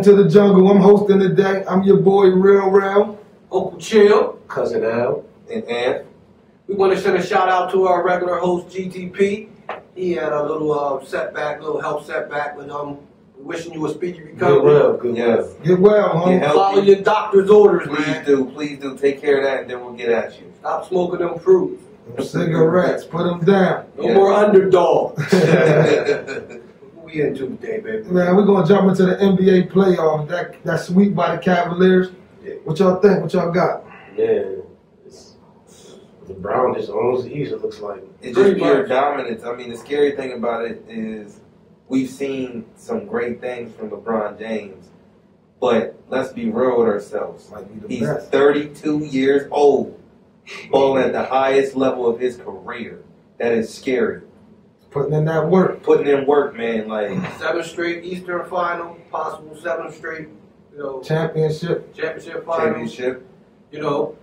to the jungle. I'm hosting today. I'm your boy, Real. Uncle Chill. Cousin Al. And Ann. We want to send a shout out to our regular host, GTP. He had a little setback, little health setback, but wishing you a speedy recovery. Get well, homie. Follow your doctor's orders, man. Please do. Take care of that, and then we'll get at you. Stop smoking them fruits. Cigarettes, put them down. No more underdog. What we into today, baby? Man, we're gonna jump into the NBA playoff. That sweep by the Cavaliers. Yeah. What y'all think? What y'all got? Yeah, the Brown just owns the East. It looks like it's just pure dominance. I mean, the scary thing about it is we've seen some great things from LeBron James, but let's be real with ourselves. He's 32 years old, balling at the highest level of his career. That is scary. Putting in that work. Putting in work, man. Like 7 straight Eastern final, possible 7 straight, championship finals. You know,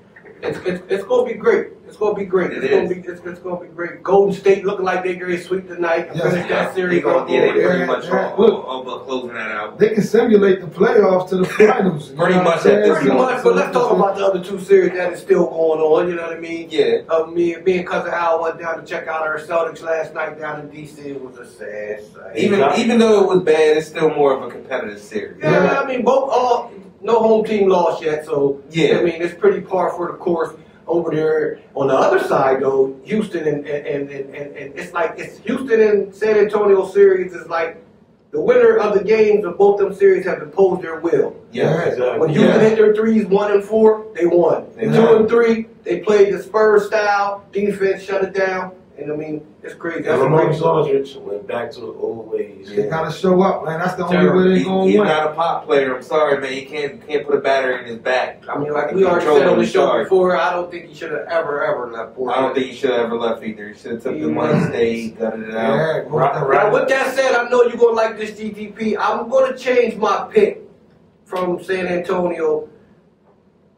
it's gonna be great. It's gonna be great. It's gonna be great. Golden State looking like they're gonna sweep tonight and finish that series. They pretty much are closing that out. They can simulate the playoffs to the finals. Pretty much, but let's talk about the other 2 series that is still going on. You know what I mean? Yeah. Me and cousin Al went down to check out our Celtics last night down in DC. It was a sad sight. Even though it was bad, it's still more of a competitive series. Yeah, I mean no home team lost yet, so yeah. I mean it's pretty par for the course over there. On the other side, though, Houston and it's Houston and San Antonio series is like the winner of the games of both them series have imposed their will. Yeah, exactly. When Houston hit their threes 1 and 4, they won. 2 and 3, they played the Spurs style defense, shut it down. And I mean, it's crazy. And Lamarcus Aldridge went back to the old ways. They gotta show up, man. That's the only way they're gonna win. He's not a pop player. I'm sorry, man. You can't put a battery in his back. I mean, like we already said on the show before, I don't think he should have ever left Portland. I don't think he should have ever left either. He should have took the money, stayed, gutted it out. Now, with that said, I know you're gonna like this GTP. I'm gonna change my pick from San Antonio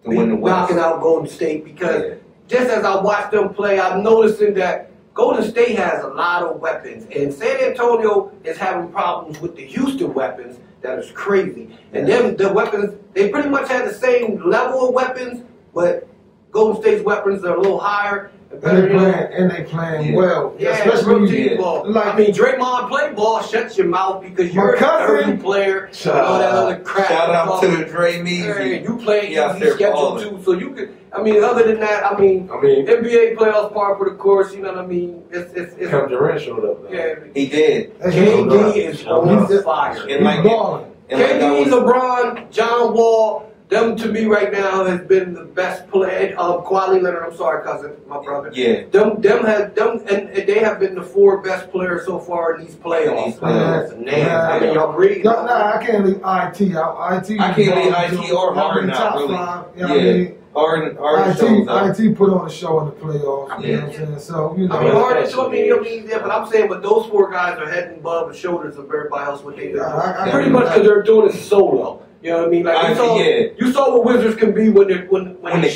knocking out Golden State because just as I watch them play, I'm noticing that Golden State has a lot of weapons, and San Antonio is having problems with the Houston weapons. That is crazy. And then the weapons, they pretty much have the same level of weapons, but Golden State's weapons are a little higher. And they playing well. Yeah, especially ball. Like, I mean, Draymond play ball, shut your mouth because you're a dirty player. All that other crap. Shout out to the Dre Measy. You play easy schedule too, so you could. I mean, other than that, I mean NBA playoffs par for the course. You know what I mean? It's Kevin Durant showed up. Yeah, he did. KD is on fire. KD, LeBron, John Wall. Them to me right now has been the best player. Kawhi Leonard, I'm sorry, cousin, my brother. Yeah. And they have been the 4 best players so far in these playoffs. I mean, y'all agree? No, I can't leave IT out. I can't leave IT or Harden out, really. IT put on a show in the playoffs. You know what I'm saying? So, you know. I mean, Harden told me, but I'm saying, but those 4 guys are head and above the shoulders of everybody else what they do. Pretty much because they're doing it solo. You know what I mean? Like you saw what Wizards can be when they shows up. When the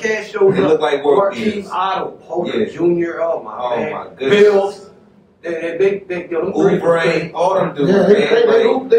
cash shows up. They look like work Marquise Otto, Porter Jr. Oh my goodness. Bills. They Oubre, all them dudes. Yeah, they hoop.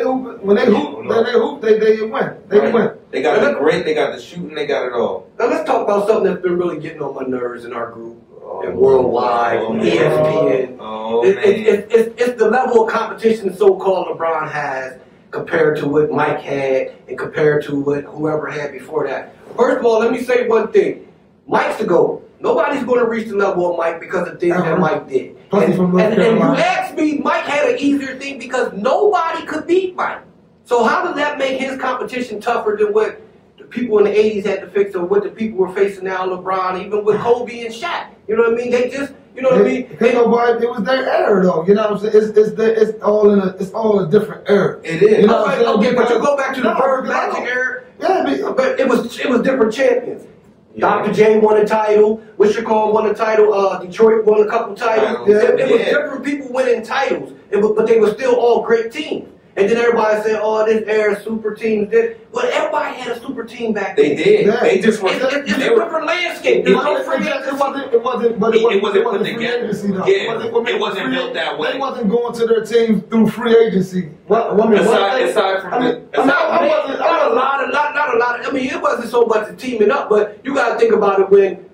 When they hoop, they win. They win. They got the great. They got the shooting. They got it all. Now let's talk about something that's been really getting on my nerves in our group. And worldwide, ESPN. It's the level of competition so-called LeBron has compared to what Mike had and compared to what whoever had before that. First of all, let me say one thing. Mike's the GOAT. Nobody's going to reach the level of Mike because of things that Mike did. And you ask me, Mike had an easier thing because nobody could beat Mike. So how does that make his competition tougher than what the people in the 80s had to fix or what the people were facing now, LeBron, even with Kobe and Shaq? You know what I mean? They just, you know what I mean? It was their era, though. You know what I'm saying? It's all a different era. It is. You know what I'm saying? Okay, but you go back to the Bird Magic era. Yeah, but it was different champions. Dr. J won a title. Wichita won a title. Detroit won a couple titles. It was different people winning titles, but they were still all great teams. And then everybody said, "Oh, this era super teams." Well, everybody had a super team back then. They did. Yeah. They just were. It's a different landscape. There's no free agency. It wasn't put together. It wasn't built that way. They wasn't going to their teams through free agency. Aside from not a lot. I mean, it wasn't so much of teaming up, but you got to think about it when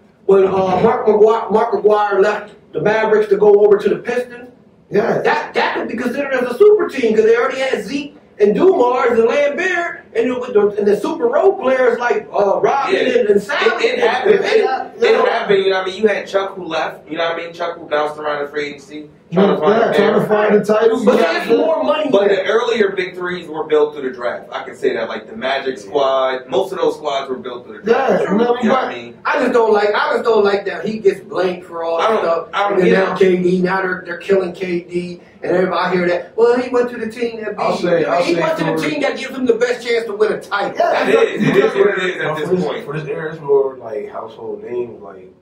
Mark McGuire left the Mavericks to go over to the Pistons. Yeah, that could be considered as a super team because they already had Zeke and Dumars and Lambert and the super role players like Robin and Sally. It happened. It happened. You know what I mean? You had Chuck who left. You know what I mean? Chuck who bounced around the free agency. Trying to find the titles. But there's more money. But the earlier big threes were built through the draft. I can say that, like the Magic squad. Most of those squads were built through the draft. Yeah, you know what I mean? I just don't like that he gets blamed for all that stuff. And then now KD, now they're killing KD, and everybody hear that. Well, he went to the team that beat him. He went to the team that gives him the best chance to win a title. Yeah, it is what it is at this point. For this era, it's more like household names. Like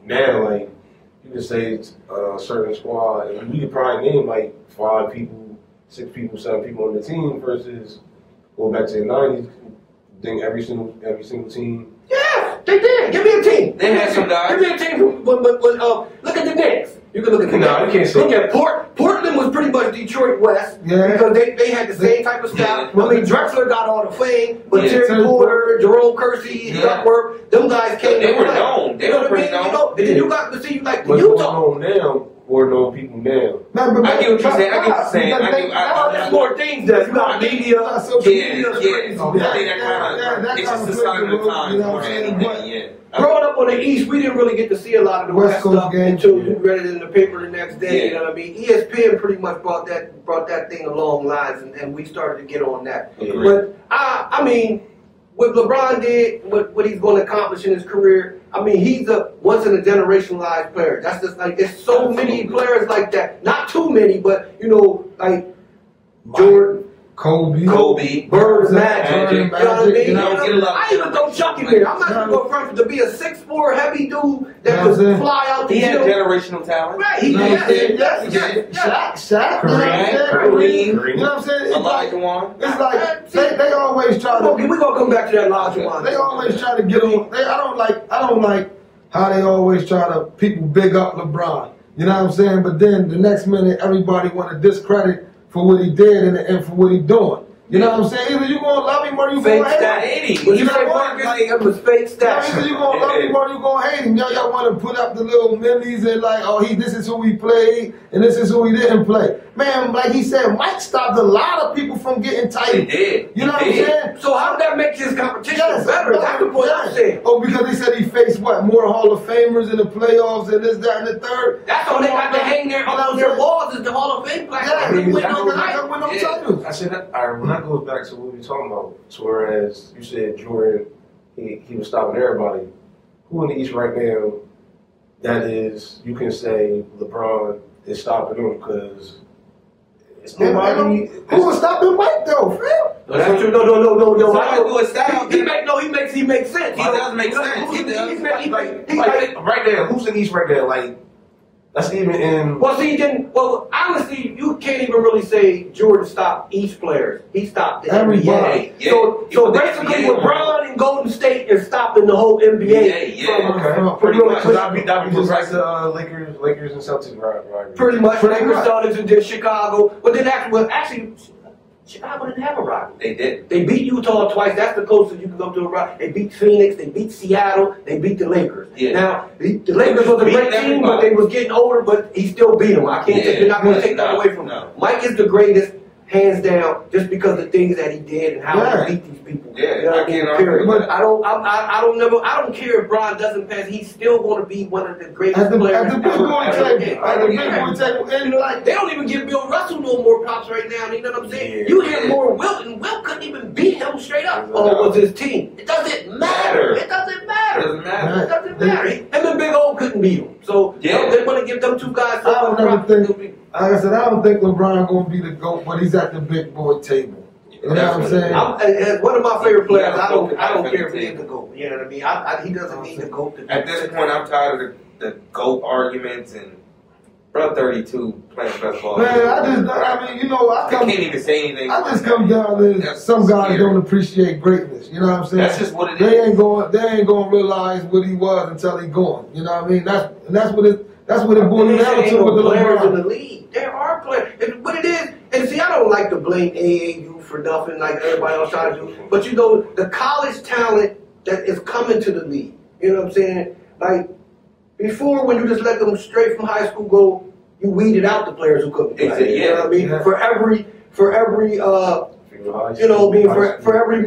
now, like you can say it's a certain squad, and we could probably name like 5 people, 6 people, 7 people on the team versus going back to the '90s. Think every single team. Yeah, they did. Give me a team. They had some guys. Give me a team. Look at the Knicks. You can look at the Knicks. You can't say look at Portland was pretty much Detroit West because they had the same type of style. I mean, Drexler got all the fame, but Terry Porter, Jerome Kersey, Duckworth, them guys came. They were known. They were pretty known. And then you got to see you like What's Utah. going on now? More known people now. I get what you're saying. I get what you're saying. There's more things that you got media. Social media. It's just the sign of the time more than anything. Growing up on the East, we didn't really get to see a lot of the West stuff until you read it in the paper the next day. You know what I mean? ESPN pretty much brought that thing along lines, and we started to get on that. But I mean, what LeBron did, what he's going to accomplish in his career, I mean, he's a once in a generationalized player. That's just like there's so many players like that. Not too many, but you know, like Jordan. Kobe, Bird, Magic, you know what I mean? I even throw Chuck in there. I'm not going to go front to be a 6'4" heavy dude that could fly out the He had hill. generational talent. Right, he did. Shaq. Kareem. You know what I'm saying? Olajuwon. It's like they always try to. We're going to come back to that Olajuwon. They always try to get on. I don't like how they always try to people big up LeBron. You know what I'm saying? But then the next minute, everybody want to discredit for what he did and for what he doing. You know what I'm saying? Either you gonna love him or you gonna hate him. You say Marcus, it was fake stats. Either you gonna love him or you gonna hate him. Y'all want to put up the little memes and like, oh, this is who he played and this is who he didn't play. Man, like he said, Mike stopped a lot of people from getting tight. He did. You know what I'm saying? So how did that make his competition better? That's the point I'm saying. Oh, because they said he faced what? More Hall of Famers in the playoffs and this, that, and the third. That's all they got to hang there on their walls is the Hall of Fame plaque. Yeah, they win no titles. I said that. When that goes back to what we talking about. So whereas you said Jordan, he was stopping everybody. Who in the East right now? That is, you can say LeBron is stopping him because it's nobody. Who was stopping Mike though, Phil? That's true. No. I do a style. He makes sense. He does make sense. He does. Right there. Who's in the East right there? Like. That's even in. Well, honestly, you can't even really say Jordan stopped East players. He stopped the NBA. Yeah. So basically, LeBron and Golden State is stopping the whole NBA. Pretty much. That'd be just like the Lakers and Celtics, right? Pretty much. Lakers, Celtics, and then Chicago. But then actually, Chicago didn't have a rival. They did. They beat Utah twice. That's the closest you can go to a rival. They beat Phoenix. They beat Seattle. They beat the Lakers. Yeah. Now, the Lakers was a great team, but they was getting older, but he still beat them. I can't you're not going to take that away from him. Mike is the greatest, hands down, just because of the things that he did and how he beat these people. Yeah, you know what I mean? Period. But I don't care if Bron doesn't pass. He's still going to be one of the greatest players. At the big boy table. And like they don't even give Bill Russell no more props right now. You know what I'm saying? You hear more Wilt, and Wilt couldn't even beat him straight up. Or was his team? It doesn't matter. It doesn't matter. Him and Big O couldn't beat him. So they want to give them two guys. Like I said, I don't think LeBron going to be the GOAT, but he's at the big boy table. You know what I'm saying? As one of my favorite players, I don't care if he's the GOAT. You know what I mean? He doesn't need the GOAT. At this point, I'm tired of the GOAT arguments and Bro, 32 playing best ball. Man, I mean, you know, I can't even say anything. I just come down to some guys don't appreciate greatness. You know what I'm saying? That's just what it is. They ain't gonna realize what he was until he gone. You know what I mean? That's what it boils down to with the players in LeBron. the league. There are players. What it is, and see, I don't like to blame AAU for nothing like everybody else tries to do. But you know, the college talent that is coming to the league. You know what I'm saying? Like before, when you just let them straight from high school go, you weeded out the players who couldn't play. You know what I mean? Yeah. For every you know, for every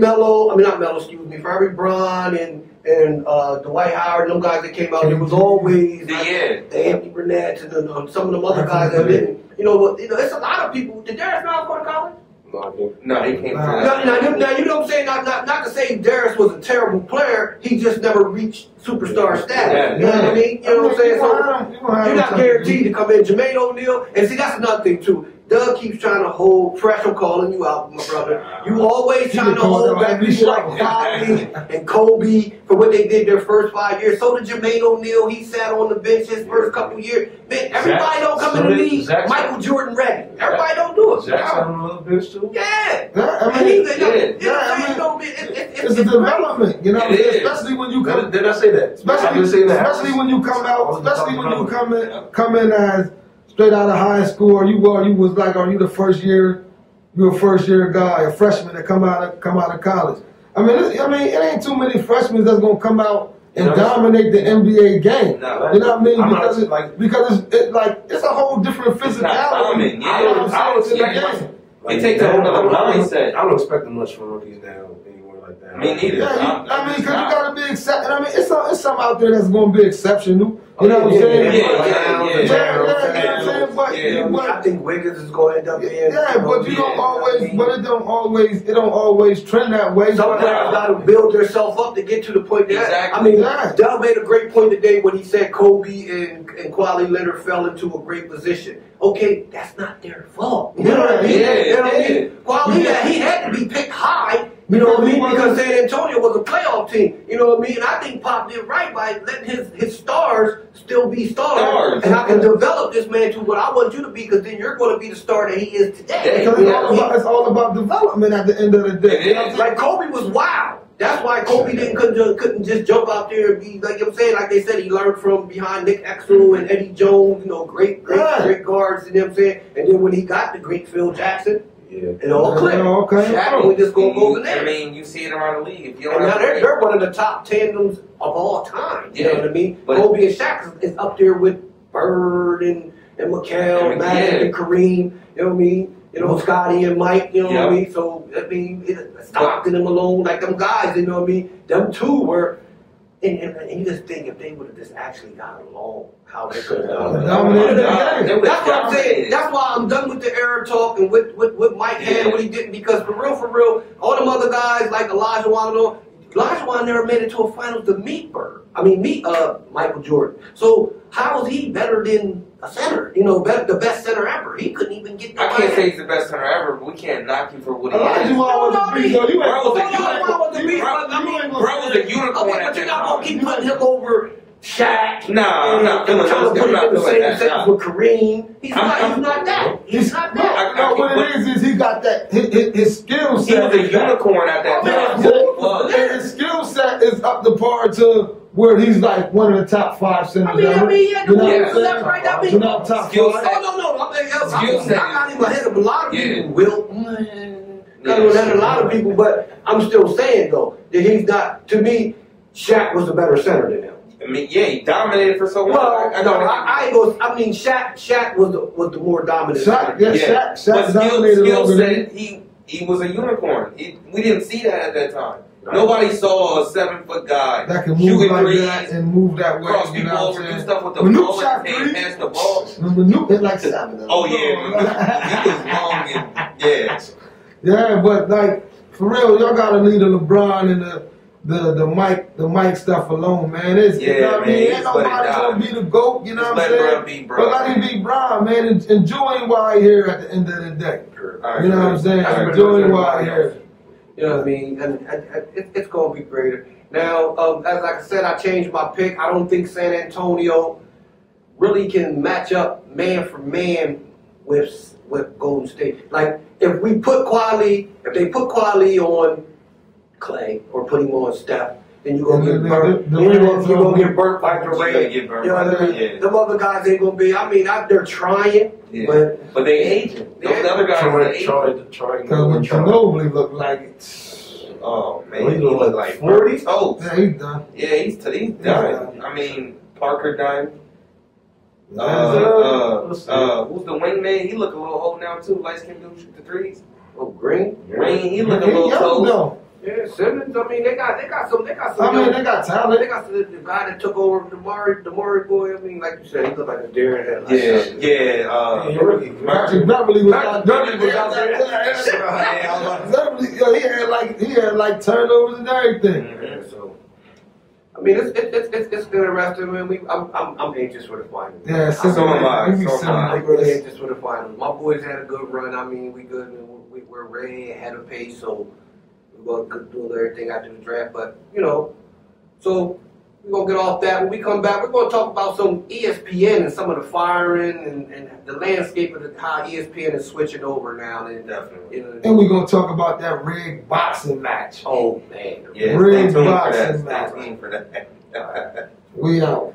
for every Bron and Dwight Howard, them guys that came out, there was always the Anthony Burnett and some of them other guys that didn't. You know, it's a lot of people. Did Darius Miles go to college? No, he came. Now, you know what I'm saying? Not to say Darius was a terrible player. He just never reached superstar status. You know what I mean? You know what I'm saying? So you're not guaranteed to come in. Jermaine O'Neal, and see, that's another thing too. Doug keeps trying to hold fresh. I'm calling you out, my brother. You always trying to hold back people like Bobby and Kobe for what they did their first 5 years. So did Jermaine O'Neal. He sat on the bench his first couple years. Man, everybody don't come in the league. Michael Jordan ready. Everybody don't do it. Jackson on the bench too. Yeah. It's a development. You know, especially when you come. Did I say that? Especially when you come out. Especially when you come in as straight out of high school, or you the first year, you're a first year guy, a freshman that come out of college. I mean, it ain't too many freshmen that's gonna come out and dominate the NBA game. No, you know what I mean? Because it's a whole different physicality. It takes a whole other mindset. I don't expect much from rookies now anywhere like that. Me neither. Yeah, I mean, because you gotta be accepted. I mean, it's some out there that's gonna be exceptional. You know what I'm saying? But I think Wiggins is going to end up being. Yeah, but you don't always. But it don't always trend that way. Some players got to build themselves up to get to the point that. Exactly. I mean, Doug made a great point today when he said Kobe and Kwame Leonard fell into a great position. Okay, that's not their fault. You know what I mean? You know what I mean? Kwame, he had to be picked high. You know what I mean? Because San Antonio was a playoff team. You know what I mean? And I think Pop did right by letting his stars still be stars. And I can develop this man to what I want you to be, because then you're going to be the star that he is today. It's all about development at the end of the day. You know, like Kobe was wild. That's why Kobe couldn't just jump out there and be, like I'm saying, like they said, he learned from behind Nick Exel and Eddie Jones, you know, great guards, you know what I'm saying? And then when he got to great Phil Jackson, it all clicked. Shaq was just going to go over there. I mean, you see it around the league. If you and now they're one of the top tandems of all time. You know what I mean? But Kobe and Shaq is up there with Bird and McHale, Magic and Kareem. You know what I mean? You know, Scotty and Mike, you know what I mean? So, I mean, Stockton and Malone, like them guys, you know what I mean? Them two were, and you just think if they would have just actually got along, how they could have done. That's what I'm saying. That's why I'm done with the era talk and with Mike had what he didn't, because for real, all them other guys like Elijah Wan never made it to a finals to meet Michael Jordan. So how is he better than a center? You know, the best center ever. He couldn't even get. I can't say he's the best center ever, but we can't knock him for what he is. Bro was a unicorn. Okay, but you're not gonna keep putting him over Shaq. No, I'm not feeling the same sentence with Kareem. He's not that. He's not that. No, what it is he got that his skill set. He was a unicorn at that time. His skill set is up to par to where he's like one of the top 5 centers ever. Top skill set. I'm not even ahead of a lot of people. A lot of people, but I'm still saying though that he's not. To me, Shaq was a better center than him. I mean, he dominated for so long. I mean, Shaq was the more dominant. Shaq dominated skill set. He was a unicorn. We didn't see that at that time. Right. Nobody saw a 7-foot guy that can move like that and move that way. Cross people over, do stuff with the ball, and pass the ball. Manute hit like 7. Oh yeah, he was long and yeah, but like for real, y'all gotta leave the LeBron and the Mike stuff alone, man. You know what I mean? Ain't nobody gonna be the GOAT, you know what I'm saying? But let him be Bron, man. Enjoying why here at the end of the day. You know what I'm saying? Enjoying why here. You know what I mean? And it's going to be greater. Now, as like I said, I changed my pick. I don't think San Antonio really can match up man for man with Golden State. Like if they put Quali on Clay or put him on Steph, then you're gonna get burnt. You're gonna get burnt by Durant. You know what I mean? Yeah. Them other guys ain't gonna be. I mean, they're trying, but they aging. Those other guys are aging. Because Ginobili look like. Oh man, he look like 40 toes. Yeah, he's done. Yeah, he's done. I mean, Parker done. Who's the wingman? He look a little old now too. Light skin dude shoot the threes. Oh, Green. He look a little toes. Yeah, Simmons. I mean, they got some. I mean, they got talent. They got the guy that took over the Murray boy. I mean, like you said, he looked like a deer in headlights. Patrick Beverly was out there. He had like turnovers and everything. Mm-hmm. So, I mean, it's interesting, man. I'm anxious for the finals. Yeah, so am I. I'm really anxious for the finals. My boys had a good run. I mean, we good. And we're ready ahead of pace. So. We're going to do everything after the draft, but so we're going to get off that. When we come back, we're going to talk about some ESPN and some of the firing and the landscape of how ESPN is switching over now. And definitely. And we're going to talk about that rigged boxing match. Oh, man. Yeah, rigged boxing match. Stay tuned for that. We out.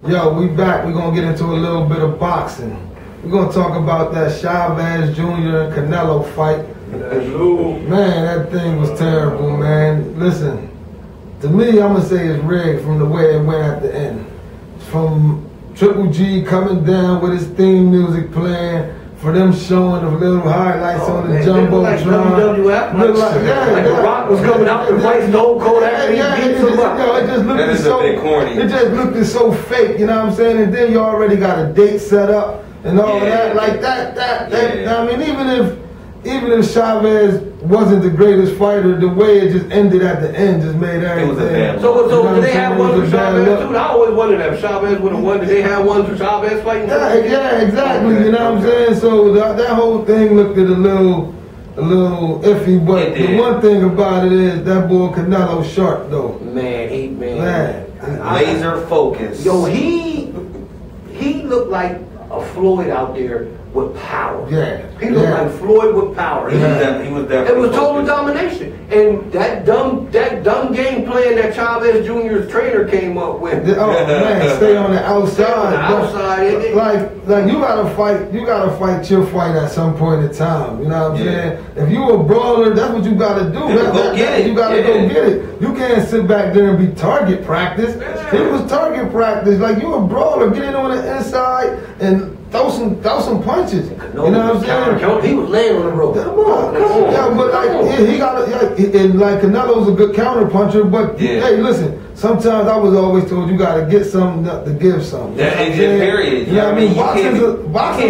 Yo, we back. We're going to get into a little bit of boxing. We're going to talk about that Chavez Jr. and Canelo fight. Man, that thing was terrible, man. Listen, to me, I'm going to say it's rigged from the way it went at the end. From Triple G coming down with his theme music playing, for them showing the little highlights on the Jumbotron. Like WWF? Like The Rock was coming out to fight Stone Cold after he beat somebody. It just looked so fake, you know what I'm saying? And then you already got a date set up. And all that, like that. I mean, even if Chavez wasn't the greatest fighter, the way it just ended at the end just made everything. It was a bad So did they have one for Chavez too? I always wondered that if Chavez would have won. Did they have one for Chavez fighting? Yeah, exactly. You know what I'm saying? So that whole thing looked at a little iffy. But the one thing about it is that boy Canelo sharp though. Man. Laser focus. Yo, he looked like a Floyd out there with power. Yeah. He looked like Floyd with power. He was definitely it was total domination. And that dumb game plan that Chavez Jr.'s trainer came up with. Stay on the outside. Stay on the outside. Like you gotta fight your fight at some point in time. You know what I'm saying? If you a brawler, that's what you gotta do. You gotta go get it. You can't sit back there and be target practice. It was target practice. Like you a brawler, get in on the inside and throw some punches. You know what I'm saying? He was laying on the rope. Come on. Yeah, but like Canelo's a good counter puncher. But hey, listen. Sometimes I was always told you gotta get something to give something. Period. You know what I mean? Boxing's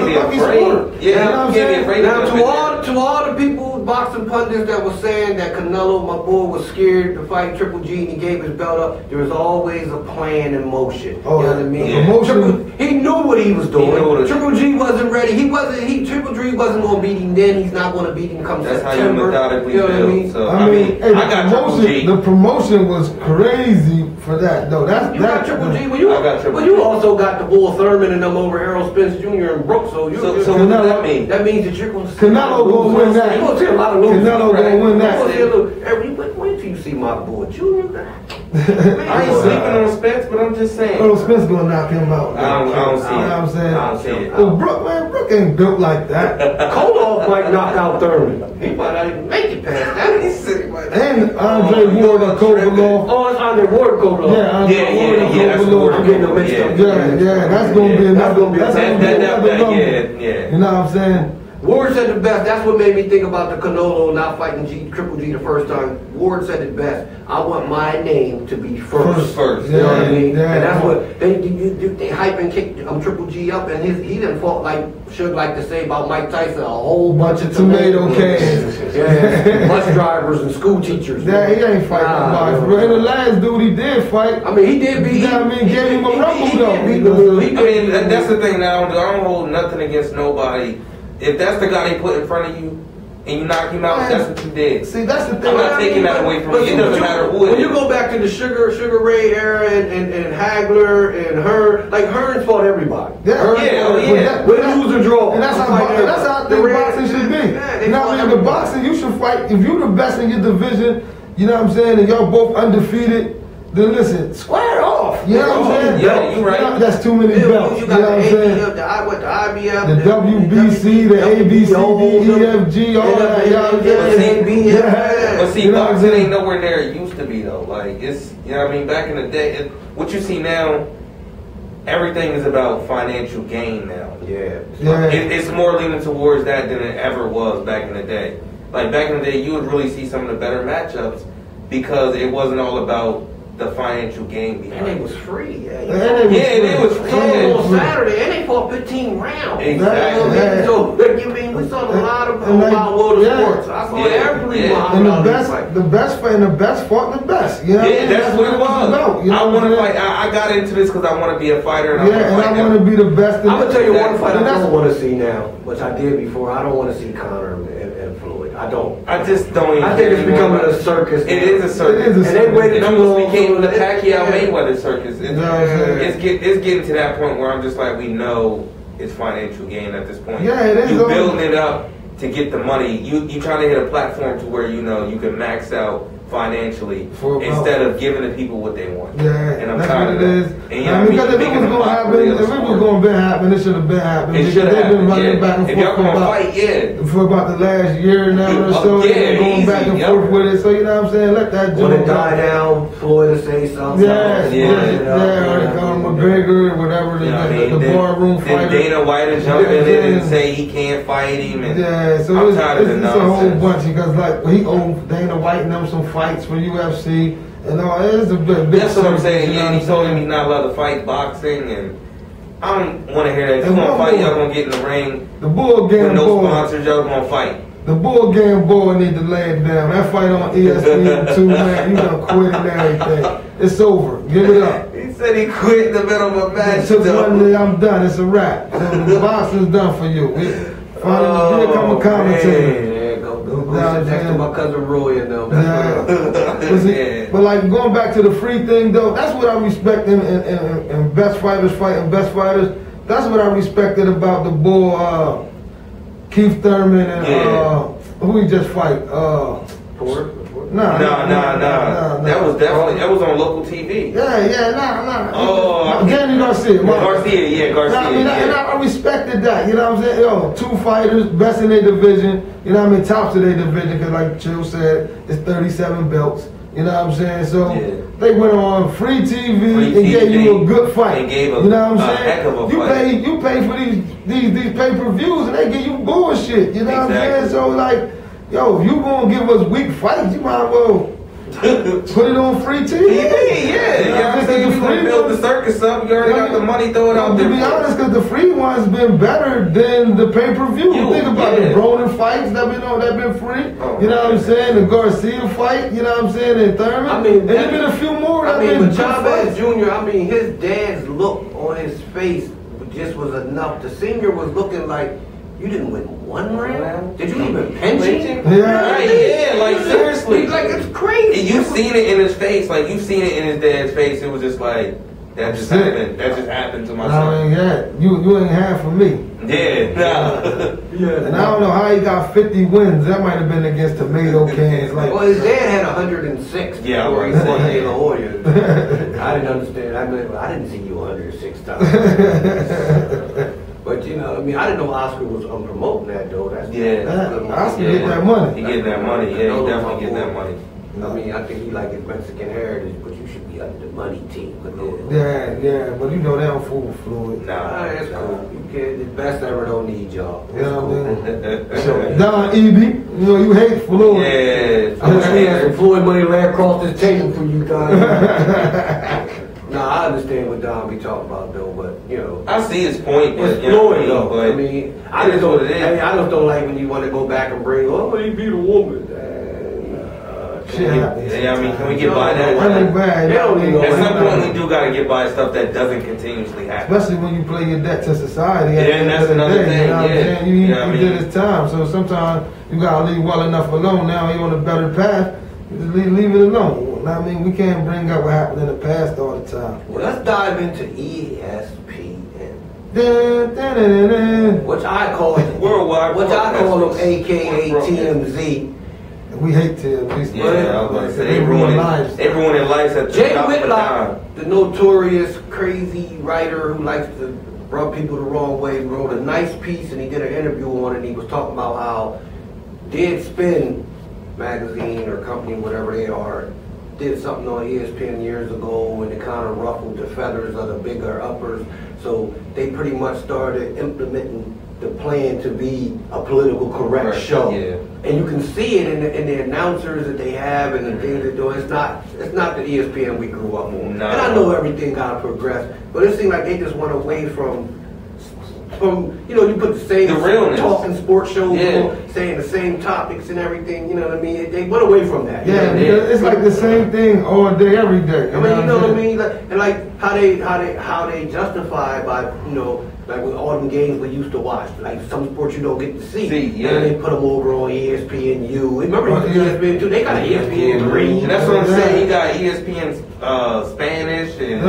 a lucky sport. Yeah, you know what I'm saying? Now to all the people, boxing pundits that were saying that Canelo, my boy, was scared to fight Triple G and he gave his belt up, there was always a plan in motion. Oh, you know what I mean? He knew what he was doing. Triple G wasn't ready. Triple G wasn't gonna beat him then. He's not gonna beat him come That's September. How you methodically know what I mean? So, I mean, the promotion was crazy for that though. You got Triple G. Well, you also got the Bull Thurman and them over Errol Spence Jr. and Brooks. So what does that mean? That means that you're gonna see Canelo gonna win that. You're gonna see a lot of losers. Canelo gonna win that. Wait till you see my boy Junior. I ain't sleeping on Spence, but I'm just saying. Errol Spence gonna knock him out. I don't see it. You know what I'm saying? I don't see it. Well, Brooke ain't built like that. Koloff might knock out Thurman. He might not even make it past that. And Andre Ward and Kovalev. Oh, it's Andre Ward and Kovalev. Yeah, Andre Ward and Kovalev. I'm getting them mixed up. Yeah, that's gonna be another. Yeah. You know what I'm saying? Ward said it best. That's what made me think about the Canelo not fighting Triple G the first time. Ward said it best. I want my name to be first. First. You know what I mean? Yeah. And that's what they hype and kick Triple G up, and he done fought like Suge like to say about Mike Tyson, a whole bunch of tomato cans. Yeah, bus drivers and school teachers. Yeah, he ain't fighting nobody. And the last dude he did fight. I mean, he did beat. Gave him a rumble though. That's the thing now. I don't hold nothing against nobody. If that's the guy they put in front of you, and you knock him out, that's what you did. See, that's the thing. I'm not taking that away from you. It doesn't matter who it is. When you go back to the Sugar Ray era and Hagler and Hearn, like Hearn fought everybody. Yeah. Win, lose, or draw. And that's how I think boxing should be. You know what I mean? The boxing, you should fight. If you're the best in your division, you know what I'm saying, and y'all both undefeated, then listen, square it off. You know what I'm saying? Yeah, you're right. You know, that's too many belts. You know what I'm saying? The IBF, the WBC, the ABCD, EFG, all that. You know what I'm saying? But see, boxing ain't nowhere near it used to be though. Like it's, you know what I mean? Back in the day, what you see now, everything is about financial gain now. It's more leaning towards that than it ever was back in the day. Like back in the day, you would really see some of the better matchups because it wasn't all about the financial gain behind it. And it was free. It was free. On Saturday, and they fought 15 rounds. Exactly. So, you mean, we saw a lot of Wild World of Sports. I saw everyone. And the best fought the best. You know that's what it was. About, you know I want to fight. I got into this because I want to be a fighter. And I want to be the best. I'm going to tell you one fight I don't want to see now, which I did before. I don't want to see Conor and Floyd. I don't. I just don't even. I think it's becoming a circus. It is a circus. And they waited too long. The Pacquiao Mayweather circus. It's getting to that point where I'm just like, we know it's financial gain at this point. Yeah, it is. You building it up to get the money. You trying to hit a platform to where you know you can max out financially instead of giving the people what they want. Yeah, and I'm that's tired what of it is. that. And because if it was going to happen, it should have been happening. It should have happened. Back and if y'all forth gonna fight, for about the last year now or so, going back and forth with it. So you know what I'm saying? Let that when it die down, Floyd to say something. Or McGregor, whatever the barroom fighter. Then Dana White is jumping in and say he can't fight him. And so I'm tired of the nonsense. It's a whole bunch because like he owed Dana White and them some fights for UFC. And all it's a big. That's what I'm saying. Yeah, he told him he's not allowed to fight boxing, and I don't want to hear that. If you want to fight, y'all gonna get in the ring. The bull game with no sponsors, y'all gonna fight. The bull game boy need to lay it down. That fight on ESPN2, man, you done quit and everything. It's over. Give it up. He said he quit in the middle of a match. Took one day, I'm done. It's a wrap. So the boxing's done for you. Finally, become a commentator. Next to my cousin Roy and them. But like going back to the free thing though, that's what I respect in best fighters fighting best fighters. That's what I respected about the bull Keith Thurman and who he just fight. No. That was definitely that was on local TV. Yeah. Oh, Danny Garcia. Garcia. I respected that. You know what I'm saying? Yo, two fighters, best in their division. You know what I mean? Tops of their division. Because like Chill said, it's 37 belts. You know what I'm saying? So they went on free TV and gave you a good fight. You know what I'm saying? Heck of a fight. You pay for these pay-per-views and they give you bullshit. You know what I'm saying? So like, yo, if you gonna give us weak fights, you might as well put it on free TV. You gonna build the circus up. You already got the money. Throw it out there. To be honest, because the free one's been better than the pay-per-view. Think about the Broner fights that been free. You know what I'm saying? The Garcia fight. You know what I'm saying? And Thurman. I mean, and there's been a few more. But Chavez Jr. I mean, his dad's look on his face just was enough. The senior was looking like. You didn't win one round? Did you even pension? Like seriously. Like it's crazy. And you've seen it in his face. Like you've seen it in his dad's face. It was just like that just happened. That just happened to my son. You ain't half for me. And I don't know how he got 50 wins. That might have been against tomato cans. Like, well, his dad had 106. Yeah, before he fought De La Hoya. I didn't understand. I didn't see you 106 times. But you know, I mean, I didn't know Oscar was promoting that though. That's Oscar get that money. He getting that money. Yeah, he definitely getting that money. I mean, I think he like his Mexican heritage, but you should be under the money team. But but you know they don't fool with Floyd. Nah, that's cool. You can't. The best ever don't need y'all. You know what I mean? Don Eby, you know you hate Floyd. I wish we had some Floyd money lay across the table for you guys. Nah, I understand what Don be talking about though, but you know, I see his point. But it's Floyd though. But I mean, I just don't like when you want to go back and bring. Oh, he beat a woman. I mean, can we get by that? At some point, we do gotta get by stuff that doesn't continuously happen. Especially when you play your debt to society. And that's another thing. You know what I'm saying? He did his time. So sometimes you gotta leave well enough alone. Now he on a better path. Just leave it alone. I mean, we can't bring up what happened in the past all the time. Well, let's dive into ESPN. Which I call it worldwide. Which I call them AKA TMZ. We hate TMZ. Yeah, they ruin lives. Everyone in life at the Jay top Whitlock, of the notorious crazy writer who likes to rub people the wrong way, wrote a nice piece and he did an interview on it and he was talking about how Deadspin magazine or company, whatever they are, did something on ESPN years ago and it kind of ruffled the feathers of the bigger uppers. So they pretty much started implementing the plan to be a political correct show. Yeah. And you can see it in the announcers that they have and the things they're doing. It's not the ESPN we grew up on. No. And I know everything got to progress, but it seemed like they just went away from you know, you put the same talking sports shows on, saying the same topics and everything, you know what I mean? They went away from that. Yeah, because it's like the same thing all day, every day. I mean, you know what I mean? Like, and like how they justify by, you know, like with all them games we used to watch, like some sports you don't get to see. And they put them over on ESPNU. Remember ESPN2? They got ESPN3. And that's what I'm saying. You got ESPN Spanish and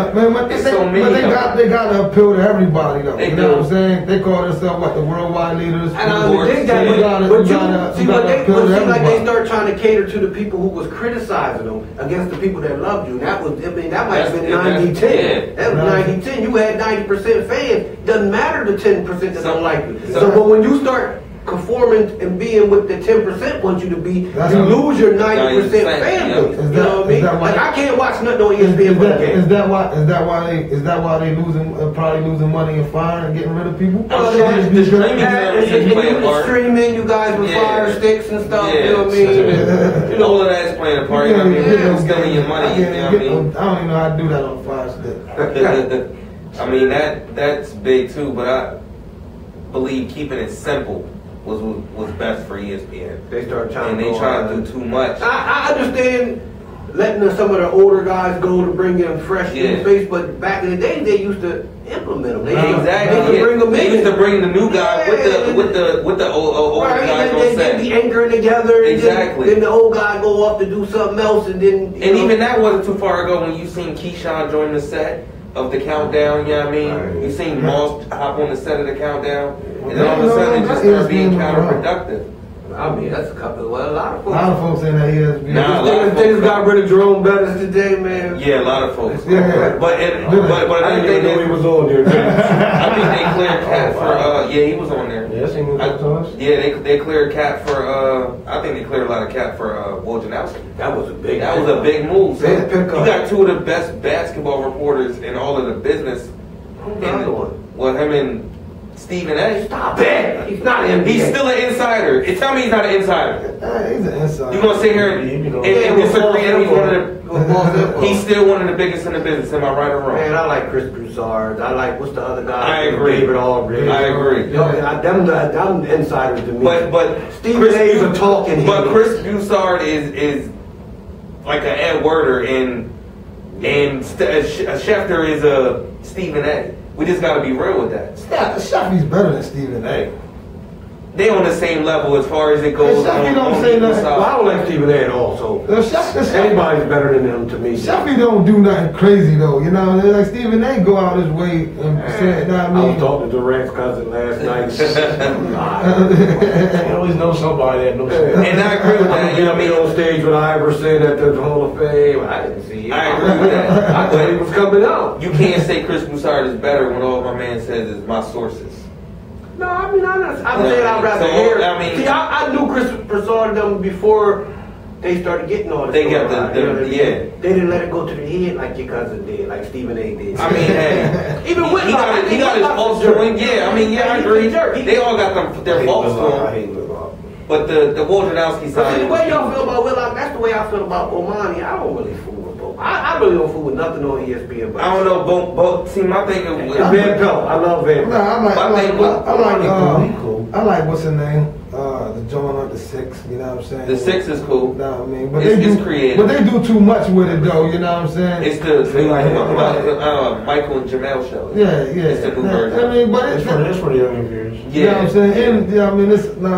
so many. But they got to appeal to everybody though. You know what I'm saying? They call themselves like the worldwide leaders. And I think that, but they start trying to cater to the people who was criticizing them against the people that loved you. That was, I mean, that might have been 90-10. That was 90-10. You had 90% fans. Doesn't matter the 10% that don't like you. So, but when you start conforming and being what the 10% want you to be, you lose your 90% fan base. You know what I mean? Like I can't watch nothing on ESPN but the game. Is that why they probably losing money and firing and getting rid of people? The streaming, you guys with fire sticks and stuff. You know what I mean? You know, all of that's playing a part. I mean, stealing your money. You know what I mean? I don't even know how to do that on fire stick. I mean that's big too, but I believe keeping it simple was best for ESPN. They started trying to do too much. I understand letting some of the older guys go to bring in fresh new face, but back in the day they used to implement them. They used to bring the new guy with the old guys on set. They'd be anchoring together. Exactly. Then the old guy go off to do something else, and then even that wasn't too far ago when you seen Keyshawn join the set of the countdown, you know what I mean? You seen Moss hop on the set of the countdown, and then all of a sudden it just started being counterproductive. I mean, that's a couple. Well, a lot of folks saying that ESPN. They just got rid of Jerome Bettis today, man. Yeah, a lot of folks. Yeah. But I didn't know he was on there. I think they cleared Cap for. He was on there. Yes, he was on. Yeah, they cleared Cap for. I think they cleared a lot of Cap for Wojnarowski. That was a big. That was a big move. So you got two of the best basketball reporters in all of the business. Who's the other one? Well, him and Stephen A. Stop it! He's not an He's still an insider. Tell me he's not an insider. He's an insider. You gonna sit here and disagree that he's one of the? He's still one of the biggest in the business. Am I right or wrong? Man, I like Chris Broussard. I like what's the other guy? I agree. David Aldridge. I agree. Them insiders to me. But Stephen A's a talking. But Chris Broussard is like an Ed Werder and Schefter is a Stephen A. We just got to be real with that. Sheffy's better than Stephen A. They on the same level as far as it goes. Sheffy don't say nothing. Well, I don't like Stephen A. at all, so anybody's better than him to me. Sheffy don't do nothing crazy though, you know. Like Stephen A. go out his way and say, you know what I mean? I was talking to Durant's cousin last night. I always know somebody that knows. And I agree with that. You know, me on stage with Iverson at the Hall of Fame. I didn't see it. I agree with that. I thought he was coming out. You can't say Chris Broussard is better when all my man says is my sources. No, I mean, I'm saying I'd rather hear. See, I knew Chris Broussard them before they started getting all this. They got They didn't let it go to the head like your cousin did, like Stephen A. did. I mean, hey, even with he got his faults to him. Yeah, I mean, I agree. They all got their faults to him. But the Wojnarowski side. The way y'all feel about Whitlock, that's the way I feel about Omani. I don't really fool with both. I really don't fool with nothing on ESPN. I don't know, both. See, my thing is Van Pelt. I love Van Pelt. I like what's her name? The joint on the 6. You know what I'm saying? The 6 is cool. No, I mean, but it's creative. But they do too much with it though. You know what I'm saying? It's the Michael and Jamel show. Yeah. It's the new version. I mean, but it's for the younger viewers. You know what I'm saying? And I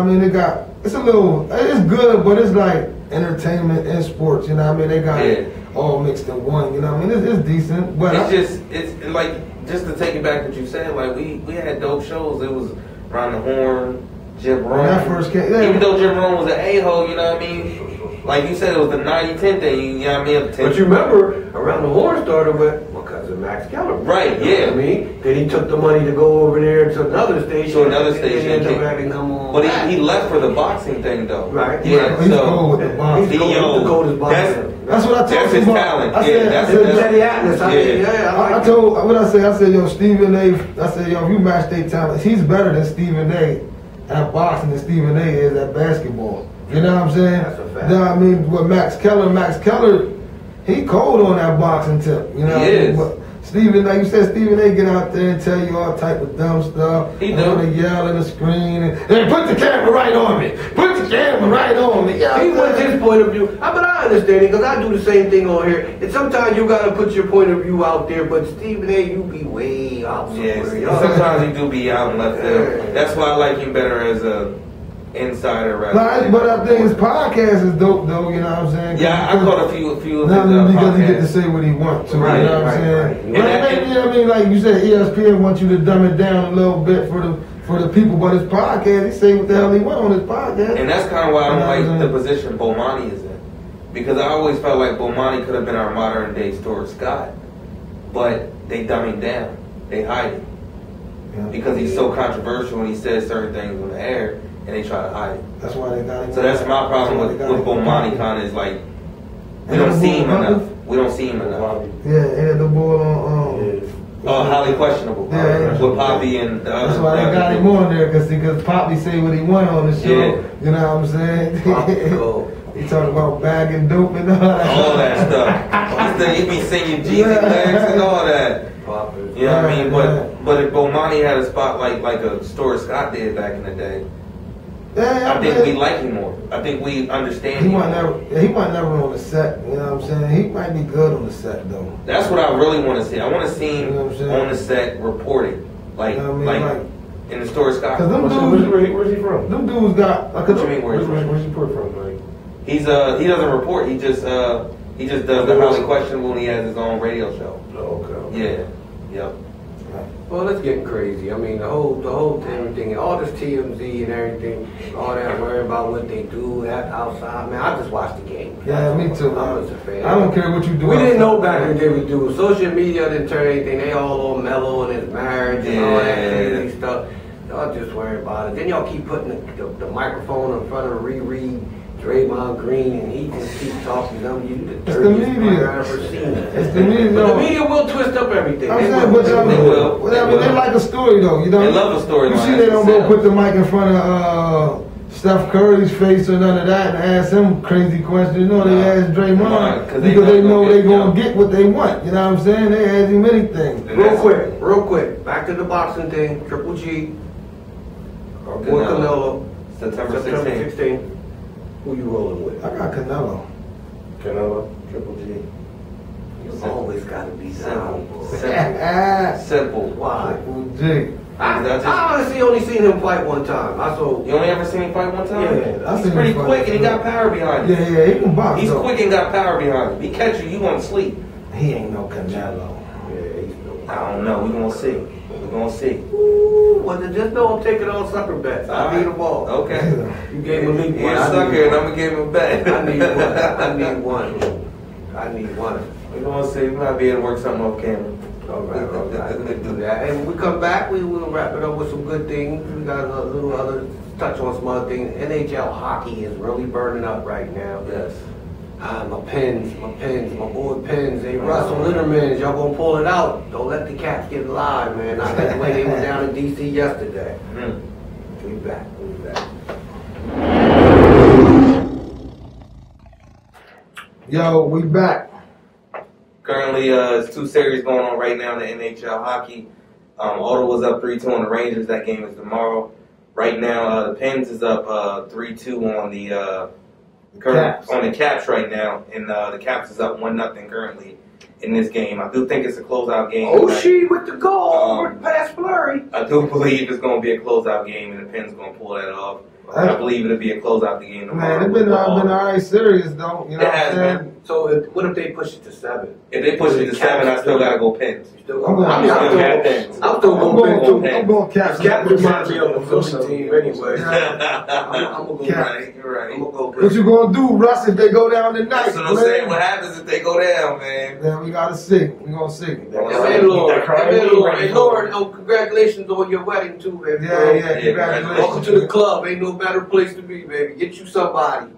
mean, it it's good, but it's like entertainment and sports. You know what I mean? They got it all mixed in one. You know what I mean? It's decent, but it's like just to take it back what you said. Like we had dope shows. It was Around the Horn, Jim Rome. When that first came, even though Jim Rome was an a-hole, you know what I mean? Like you said, it was the 90-10 thing. You know what I mean? But you remember, Around the Horn started with my cousin Max Keller. Right, you know what I mean? Then he took the money to go over there to another station. And ended up having come on. But he left for the boxing thing, though. Right. Yeah, he's cool with the boxing. He's the coldest boxing. That's what I told him. That's his talent. I told, what I said, yo, Stephen A. I said, yo, if you match their talent, he's better than Stephen A. at boxing than Stephen A. is at basketball. You know what I'm saying? That's a fact. You know what I mean? With Max Keller, he cold on that boxing tip. You know what I mean? But Stephen, like you said, Stephen A. get out there and tell you all type of dumb stuff. He want to yell in the screen and put the camera right on me. Put the camera right on me. You know he wants his point of view. But I understand it because I do the same thing on here. And sometimes you got to put your point of view out there. But Stephen A., you be way out somewhere. Yes, sometimes he do be out in left field. That's why I like him better as a insider rather. But I think his podcast is dope though, you know what I'm saying? Yeah, I caught a few of his because he get to say what he wants to, right, you know what I'm saying? You know what I mean? Like you said, ESPN wants you to dumb it down a little bit for the people, but his podcast, he say what the hell he want on his podcast. And that's kind of why I don't like the position Bomani is in. Because I always felt like Bomani could have been our modern day Stuart Scott. But they dumb him down. They hide him. Yeah. Because he's so controversial and he says certain things on the air. And they try to hide it. That's why they got him. So that's my problem with Bomani. Kind of is like we don't see him enough. We don't see him enough. Yeah, he had the ball on. Highly questionable. Yeah, with Poppy and the other. That's why they got him on there because Poppy say what he want on the show. Yeah. You know what I'm saying? He talking about bagging dope and all that. All that stuff. He be singing Jeezy lyrics and all that. You know what I mean? But if Bomani had a spot like a Stuart Scott did back in the day, I think we like him more. I think we understand him. He might never on the set. You know what I'm saying? He might be good on the set though. That's what I really want to see. I want to see him on the set reporting, like in the Stuart Scott. Cause them dudes, where's he from? Them dudes got. What you mean where's he from? Like he doesn't report. He just does the highly questionable and he has his own radio show. Oh, okay. Yeah. Yep. Well, it's getting crazy. I mean, the whole everything, all this TMZ and everything, all that worry about what they do outside. Man, I just watch the game. Yeah, me too. I'm just a fan. I don't care what you do. We didn't know back in the day we do. Social media didn't turn anything. They all mellow in his marriage and all that crazy stuff. Y'all just worry about it. Then y'all keep putting the microphone in front of Riri, Draymond Green, and he just keeps talking to them. You the dirtiest player I've ever seen. It's the media. But the media will twist up everything. They will. They like a story though. You know. They love a story. You see, they don't go put the mic in front of Steph Curry's face or none of that and ask him crazy questions. You know, they ask Draymond because they know they're gonna get what they want. You know what I'm saying? They ask him anything. Real quick. Back to the boxing thing. Triple G. Or Canelo. September 16th. Who you rolling with? I got Canelo. Triple G. You always gotta be simple. Simple. Why? Triple G. I honestly only seen him fight one time. You only ever seen him fight one time? Yeah. He's pretty quick and he got power behind him. Yeah, he can box. He's quick and got power behind him. He catch you want to sleep. He ain't no Canelo. Yeah, I don't know. We're gonna see. Well, then just know I'm taking all sucker bets. I need them all. Okay. You gave him a leap. You're a sucker and I'm gonna give him a bet. I need one. We're gonna see. We might be able to work something off camera. All right. We'll do that. And when we come back, we will wrap it up with some good things. We got a little other touch on some other things. NHL hockey is really burning up right now. Yes. My pens, my boy pens. Hey, Russell Litterman, y'all gonna pull it out. Don't let the cats get live, man. I like the way they were down in D.C. yesterday. We back. Yo, we back. Currently, it's 2 series going on right now in the NHL hockey. Ottawa's up 3-2 on the Rangers. That game is tomorrow. Right now, the Pens is up 3-2 on the Caps right now, and the Caps is up 1-0 currently in this game. I do think it's a closeout game. She with the goal, past Fleury. I do believe it's going to be a closeout game, and the Pens going to pull that off. I believe it'll be a closeout the game tomorrow. Man, it's been alright serious though. You know what I'm saying? So what if they push it to 7? If they push it to 7, I still gotta go Pens. I'm still going Pens. I'm going Caps. Caps reminds me of the Philly team anyway. I'm gonna go Caps. You're right. I'm gonna go What you gonna do, Russ, if they go down tonight? That's what I'm saying. What happens if they go down, man? Then we gotta see. We gonna see. Hey Lord, congratulations on your wedding too, baby. Yeah, congratulations. Welcome to the club. Ain't no better place to be, baby. Get you somebody.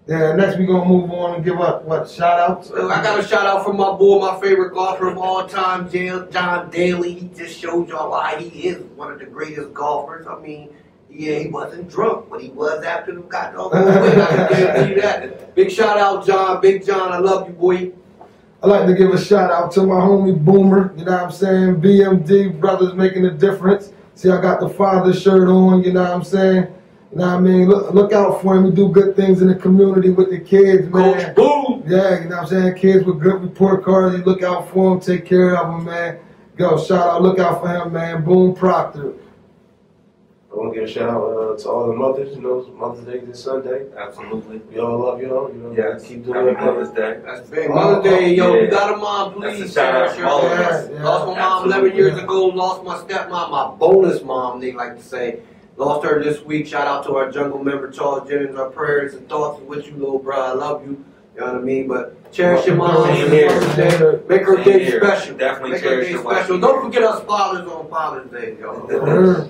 Yeah, next we gonna move on and give up shout outs. I got a shout out from my boy, my favorite golfer of all time, John Daly. He just showed y'all why he is one of the greatest golfers. I mean, yeah, he wasn't drunk, but he was after the got all the way. I can guarantee you that. Big shout out, John. Big John, I love you, boy. I'd like to give a shout out to my homie Boomer. You know what I'm saying? BMD Brothers making a difference. See, I got the father shirt on. You know what I'm saying? You know what I mean? Look out for him. We do good things in the community with the kids, man. Coach Boom! Yeah, you know what I'm saying? Kids with good report cards. You look out for them, take care of them, man. Go, shout out, look out for him, man. Boom Proctor. I want to give a shout out to all the mothers. You know, Mother's Day this Sunday. Absolutely. We all love y'all. You know, yeah, keep doing it. Mother's Day. That's big. Mother's Day, yo. You got a mom, please. That's a shout out to all of us. Lost my mom 11 years ago. Lost my stepmom, my bonus mom, they like to say. Lost her this week. Shout out to our jungle member, Charles Jennings. Our prayers and thoughts with you, little bro. I love you. You know what I mean? But cherish your mom. Make her day special. Definitely make her day special. Don't forget us fathers on Father's Day, yo.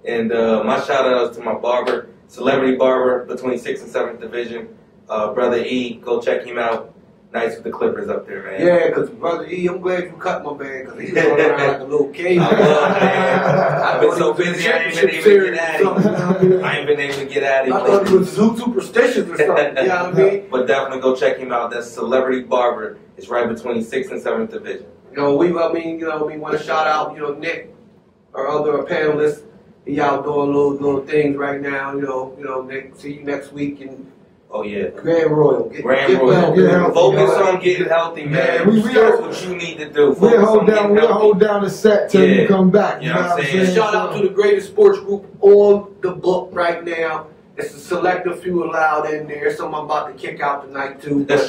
And my shout outs to my barber, celebrity barber between 6th and 7th Division, Brother E. Go check him out. Nice with the clippers up there, man. Yeah, because Brother E, I'm glad you cut my man, because he's running around like a little cave. I've been so busy, I ain't been able to get at him. I ain't been able to get at him. I thought he was superstitious or something, you know what I mean? But definitely go check him out. That's Celebrity Barber. It's right between 6th and 7th Division. We want to shout out, Nick, our other panelists. He out doing little things right now, Nick. See you next week and Grand Royal. Grand Royal. Focus on getting healthy, man. That's what you need to do. We'll hold down the set till you come back. You know what I'm saying? Shout out to the greatest sports group on the book right now. It's a selective few allowed in there. Some I'm about to kick out tonight too. It's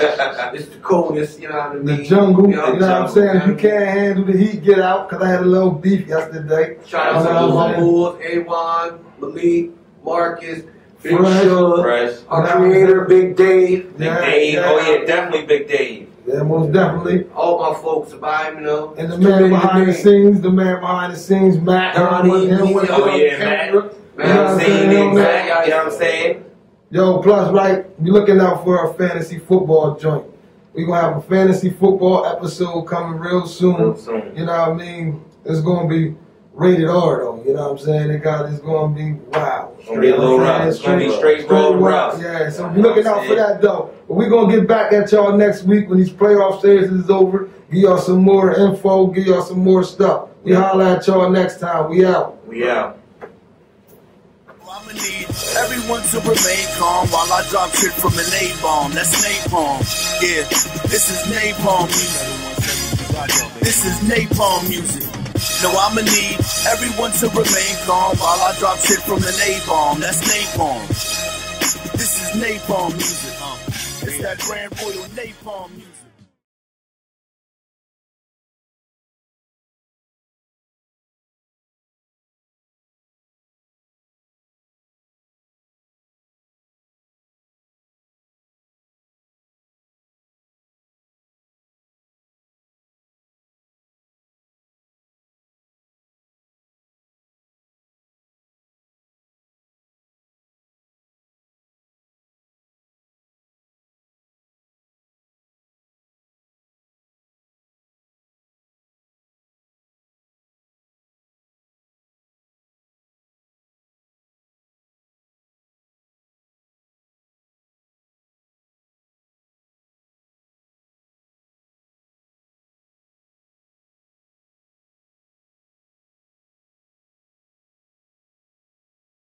the coldest, you know what I mean? The jungle, you know what I'm saying? If you can't handle the heat, get out, because I had a little beef yesterday. Shout out to all my boys, A1, Malik, Marcus, Big Fresh, our creator, Big Dave. Big Dave, definitely Big Dave. Yeah, most definitely. All my folks about him, And the man behind the scenes, Matt. Matt. You know what I'm saying? Yo, plus, right, you're looking out for a fantasy football joint. We're going to have a fantasy football episode coming real soon. You know what I mean? It's going to be rated R, though. You know what I'm saying? It's going to be wow. It's going to be a little rough. It's going to be straight road rough. Yeah, so be looking out for that, though. But we're going to get back at y'all next week when these playoff series is over. Give y'all some more info. Give y'all some more stuff. We holler at y'all next time. We out. We out. I'ma need everyone to remain calm while I drop shit from an A-bomb. That's napalm. Yeah, this is napalm music. This is napalm music. No, I'ma need everyone to remain calm while I drop shit from an A-bomb. That's napalm. This is napalm music. It's that Grand Royal napalm music.